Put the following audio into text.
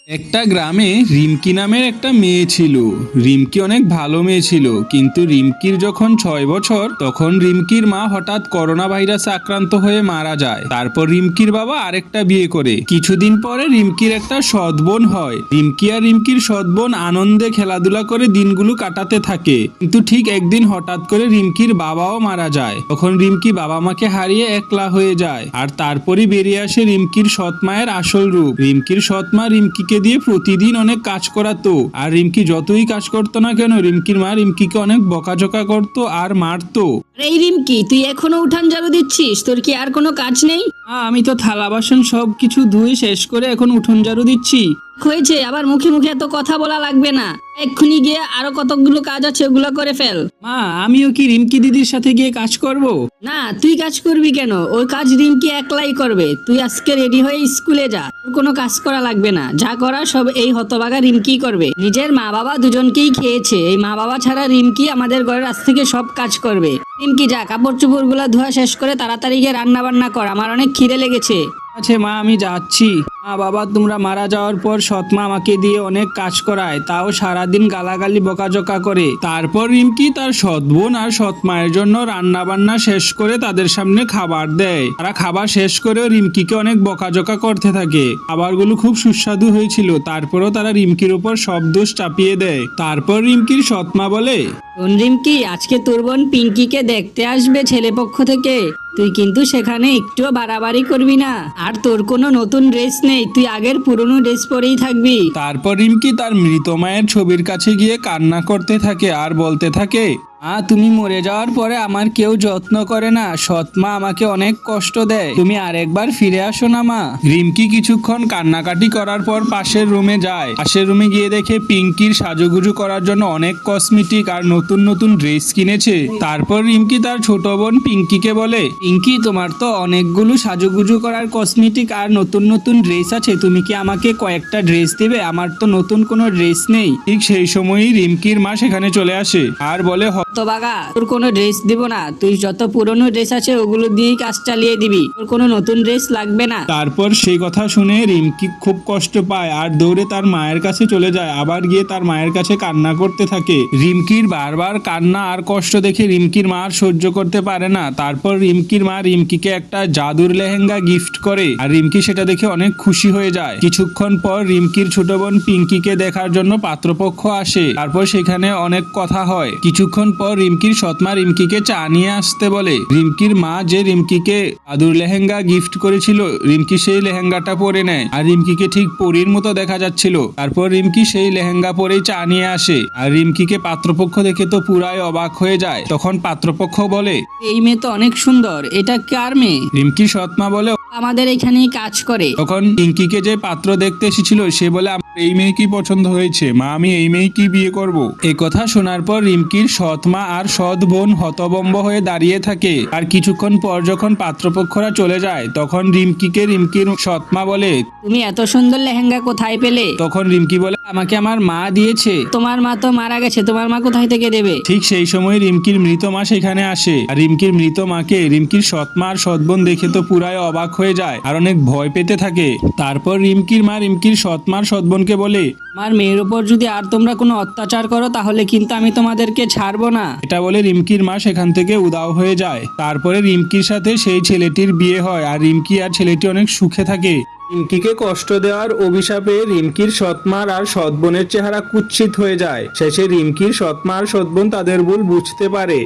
একটা গ্রামে রিমকি নামের একটা মেয়ে ছিল। রিমকি অনেক ভালো মেয়ে ছিল, কিন্তু রিমকির যখন 6 বছর তখন রিমকির মা হঠাৎ করোনা ভাইরাসে আক্রান্ত হয়ে মারা যায়। তারপর রিমকির বাবা আরেকটা বিয়ে করে। কিছুদিন পরে রিমকির একটা সৎ বোন হয়। রিমকি আর রিমকির সৎ বোন আনন্দে খেলাধুলা করে দিনগুলো কাটাতে থাকে। কিন্তু ঠিক একদিন হঠাৎ করে রিমকির বাবাও মারা যায়। তখন রিমকি বাবা মাকে হারিয়ে একলা হয়ে যায়। আর তারপরই বেরিয়ে আসে রিমকির সৎ মায়ের আসল রূপ। রিমকির সৎ মা রিমকিকে দিয়ে প্রতিদিন অনেক কাজ করাতো, আর রিমকি যতই কাজ করতো না কেন রিমকির মা রিমকিকে অনেক বকাঝকা করতো আর মারতো। এই রিমকি, তুই এখনো উঠান ঝাড়ু দিচ্ছিস? তোর কি আর কোনো কাজ নেই? আমি তো থালা বাসন সব কিছু ধুয়ে শেষ করে এখন উঠোন ঝাড়ু দিচ্ছি। হয়েছে, আবার মুখে মুখে এত কথা বলা লাগবে না। এক্ষুনি গিয়ে আরো কতগুলো কাজ আছে, ওগুলো করে ফেল। মা, আমিও কি রিমকি দিদির সাথে গিয়ে কাজ করব? না, তুই কাজ করবি কেন? ওই কাজ রিমকি একলাই করবে। তুই আজকে রেডি হয়ে স্কুলে যা, তোর কোনো কাজ করা লাগবে না। যা করা সব এই হতভাগা রিমকি করবে। নিজের মা বাবা দুজনকেই খেয়েছে, এই মা বাবা ছাড়া রিমকি আমাদের ঘরের আজ থেকে সব কাজ করবে। রিমকি যা, কাপড় চোপড় গুলা ধোয়া শেষ করে তাড়াতাড়ি গিয়ে রান্না বান্না কর, আমার অনেক খিদে লেগেছে। আচ্ছা মা, আমি যাচ্ছি। মা বাবা তোমরা মারা যাওয়ার পর সৎমা আমাকে দিয়ে অনেক কাজ করায়, তাও সারাদিন গালাগালি বকাঝকা করে। তারপর রিমকি তার সৎ বোন আর সৎ মায়ের জন্য রান্না বান্না শেষ করে তাদের সামনে খাবার দেয়। তারা খাবার শেষ করেও রিমকিকে অনেক বকাঝকা করতে থাকে। খাবারগুলো খুব সুস্বাদু হয়েছিল, তারপরও তারা রিমকির উপর সব দোষ চাপিয়ে দেয়। তারপর রিমকির সৎমা বলে, শোন রিমকি, আজকে তোর বোন পিঙ্কিকে দেখতে আসবে ছেলে পক্ষ থেকে। তুই কিন্তু সেখানে একটুও বাড়াবাড়ি করবি না। আর তোর কোনো নতুন ড্রেস নেই, তুই আগের পুরনো ড্রেস পরেই থাকবি। তারপর রিমকি তার মৃত মায়ের ছবির কাছে গিয়ে কান্না করতে থাকে আর বলতে থাকে, তুমি মরে যাওয়ার পরে আমার কেউ যত্ন করে না, সৎ মা আমাকে অনেক কষ্ট দেয়, তুমি আরেকবার ফিরে আসো না মা। রিমকি কিছুক্ষণ কান্নাকাটি করার পর পাশের রুমে যায়। পাশের রুমে গিয়ে দেখে পিঙ্কির সাজুগুজু করার জন্য অনেক কসমেটিক আর নতুন নতুন ড্রেস কিনেছে। তারপর রিমকি তার ছোট বোন পিঙ্কিকে বলে, পিঙ্কি, তোমার তো অনেকগুলো সাজুগুজু করার কসমেটিক আর নতুন নতুন ড্রেস আছে, তুমি কি আমাকে কয়েকটা ড্রেস দেবে? আমার তো নতুন কোনো ড্রেস নেই। ঠিক সেই সময়ই রিমকির মা সেখানে চলে আসে আর বলে, হতভাগা, তোর কোনো ড্রেস দিব না। তুই যত পুরনো ড্রেস আছে ওগুলো দিয়েই কাজ চালিয়ে দিবি, তোর কোনো নতুন ড্রেস লাগবে না। তারপর সেই কথা শুনে রিমকি খুব কষ্ট পায় আর দৌড়ে তার মায়ের কাছে চলে যায়। আবার গিয়ে তার মায়ের কাছে কান্না করতে থাকে। রিমকির বারবার কান্না আর কষ্ট দেখে রিমকির মা আর সহ্য করতে পারে না। তারপর রিমকির মা রিমকিকে একটা জাদুর লেহেঙ্গা গিফট করে, আর রিমকি সেটা দেখে অনেক খুশি হয়ে যায়। কিছুক্ষণ পর রিমকির ছোট বোন পিঙ্কিকে দেখার জন্য পাত্রপক্ষ আসে। তারপর সেখানে অনেক কথা হয়। কিছুক্ষণ পর রিমকির সৎমা রিমকিকে চা নিয়ে আসতে বলে। রিমকির মা যে রিমকিকে জাদুর লেহেঙ্গা গিফট করেছিল, রিমকি সেই লেহেঙ্গাটা পরে নেয় আর রিমকিকে ঠিক পরীর মতো দেখা যাচ্ছিল। তারপর রিমকি সেই লেহেঙ্গা পরেই চা নিয়ে আসে, আর রিমকিকে পাত্রপক্ষ দেখে তো পুরাই অবাক হয়ে যায়। তখন পাত্রপক্ষ বলে, এই মেয়ে তো অনেক সুন্দর, এটা কার মেয়ে? রিমকির সৎমা বলে, আমাদের এখানেই কাজ করে। তখন পিঙ্কিকে যে পাত্র দেখতে এসেছিল সে বলে, আমার এই মেয়ে কি পছন্দ হয়েছে মা, আমি এই মেয়ে কি বিয়ে করব। এই কথা শোনার পর রিমকির সৎ মা আর সৎ বোন হতবম্ব হয়ে দাঁড়িয়ে থাকে। আর কিছুক্ষণ পর যখন পাত্রপক্ষরা চলে যায় তখন রিমকিকে রিমকির সৎ মা বলে, তুমি এত সুন্দর লেহেঙ্গা কোথায় পেলে? তখন রিমকি বলে, আমাকে আমার মা দিয়েছে। তোমার মা তো মারা গেছে, তোমার মা কোথায় থেকে দেবে? ঠিক সেই সময় রিমকির মৃত মা সেখানে আসে। আর রিমকির মৃত মাকে রিমকির সৎ মা আর সৎ বোন দেখে তো পুরাই অবাক হয়ে যায় আর অনেক ভয় পেতে থাকে। তারপর রিমকির মা রিমকির সৎ মা আর সৎ বোনকে বলে, আমার মেয়ের উপর যদি আর তোমরা কোনো অত্যাচার করো তাহলে কিন্তু আমি তোমাদেরকে ছাড়বো না। এটা বলে রিমকির মা সেখান থেকে উধাও হয়ে যায়। তারপরে রিমকির সাথে সেই ছেলেটির বিয়ে হয় আর রিমকি আর ছেলেটি অনেক সুখে থাকে। রিমকিকে কষ্ট দেওয়ার অভিশাপে রিমকির সৎমার আর সৎ বোনের চেহারা কুৎসিত হয়ে যায়। শেষে রিমকির সৎমা আর সৎ বোন তাদের ভুল বুঝতে পারে।